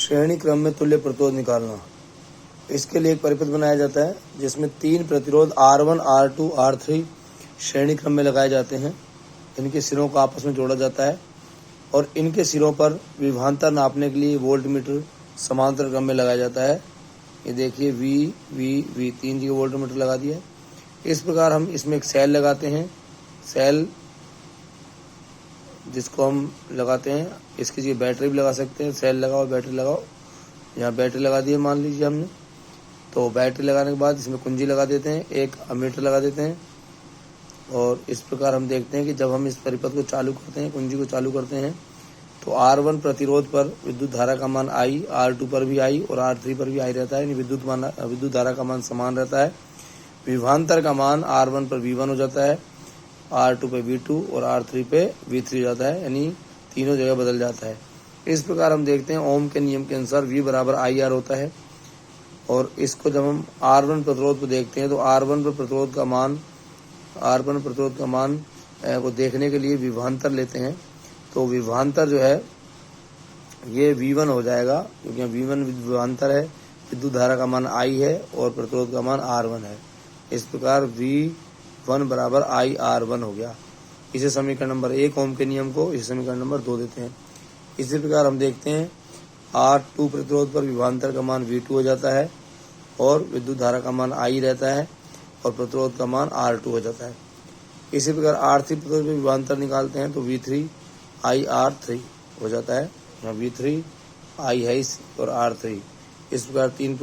श्रेणी क्रम में तुल्य प्रतिरोध निकालना। इसके लिए एक परिपथ बनाया जाता है जिसमें 3 प्रतिरोध R1, R2, R3 श्रेणी क्रम में लगाए जाते हैं। इनके सिरों को आपस में जोड़ा जाता है और इनके सिरों पर विभवांतर नापने के लिए वोल्ट मीटर समांतर क्रम में लगाया जाता है। ये देखिए V 3 जगह वोल्ट मीटर लगा दिया। इस प्रकार हम इसमें एक सेल लगाते हैं। सेल जिसको हम लगाते हैं, इसकी जगह बैटरी भी लगा सकते हैं। सेल लगाओ, बैटरी लगाओ। यहाँ बैटरी लगा दी है मान लीजिए हमने, तो बैटरी लगाने के बाद इसमें कुंजी लगा देते हैं, एक अमीटर लगा देते हैं। और इस प्रकार हम देखते हैं कि जब हम इस परिपथ को चालू करते हैं, कुंजी को चालू करते हैं, तो R1 प्रतिरोध पर विद्युत धारा का मान I, R2 पर भी I और R3 पर भी I रहता है। विद्युत धारा का मान समान रहता है। विभवांतर का मान R1 पर V1 हो जाता है, R2 पे V2 और R3 पे V3 हो जाता है, यानी तीनों जगह बदल जाता है। इस प्रकार हम देखते हैं ओम के नियम के अनुसार V बराबर IR होता है। और इसको जब हम R1 प्रतिरोध को देखते हैं तो R1 प्रतिरोध का मान को देखने के लिए विभवांतर लेते हैं। तो विभवांतर जो है ये V1 हो जाएगा, क्योंकि V1 विभवांतर है, विद्युत धारा का मान I है और प्रतिरोध का मान R1 है। इस प्रकार V1 बराबर IR1 हो गया। इसे समीकरण नंबर 1 ओम के नियम को इसे समीकरण नंबर 2 देते हैं। इसी प्रकार हम देखते हैं R2 प्रतिरोध पर विभवांतर का मान V2 हो जाता है और विद्युत धारा का मान I रहता है और प्रतिरोध का मान R2 हो जाता है। इसी प्रकार R3 प्रतिरोध पर विभवांतर निकालते हैं तो V3 IR3 हो जाता है। यहाँ V3 I है और R3। इस प्रकार 3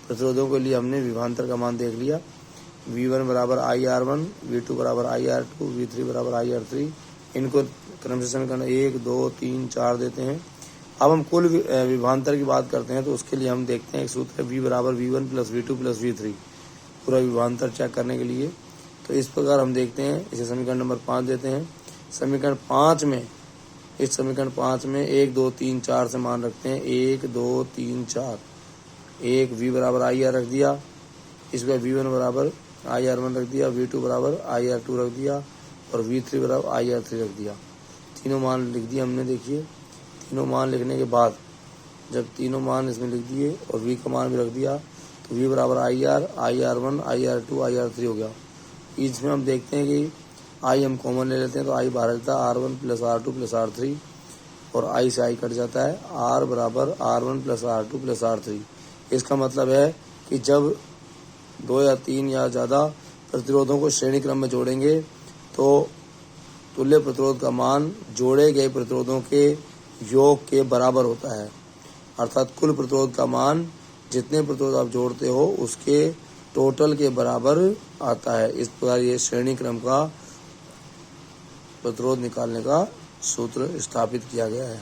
प्रतिरोधों के लिए हमने विभवांतर का मान देख लिया। V1 बराबर IR1, V2 बराबर IR2, V3 बराबर IR3। इनको क्रम से समीकरण 1, 2, 3, 4 देते हैं। अब हम कुल विभवांतर की बात करते हैं तो उसके लिए हम देखते हैं एक सूत्र है V बराबर V1 plus V2 plus V3, पूरा विभवांतर चेक करने के लिए। तो इस प्रकार हम देखते हैं, इसे समीकरण नंबर 5 देते हैं। समीकरण 5 में 1, 2, 3, 4 से मान रखते हैं। 1, 2, 3, 4। एक V बराबर IR रख दिया, इस पर V1 बराबर IR1 रख दिया, V2 बराबर IR2 रख दिया और V3 बराबर IR3 रख दिया। तीनों मान लिख दिए हमने। देखिए तीनों मान लिखने के बाद जब तीनों मान इसमें लिख दिए और V का मान भी रख दिया तो V बराबर IR, IR1, IR2, IR3 हो गया। इसमें हम देखते हैं कि I हम कॉमन ले लेते हैं तो I बाहर रहता है, R1 plus R2 plus R3 और I से I कट जाता है। R बराबर R1 plus R2 plus R3। इसका मतलब है कि जब 2 या 3 या ज़्यादा प्रतिरोधों को श्रेणी क्रम में जोड़ेंगे तो तुल्य प्रतिरोध का मान जोड़े गए प्रतिरोधों के योग के बराबर होता है। अर्थात कुल प्रतिरोध का मान जितने प्रतिरोध आप जोड़ते हो उसके टोटल के बराबर आता है। इस प्रकार ये श्रेणी क्रम का प्रतिरोध निकालने का सूत्र स्थापित किया गया है।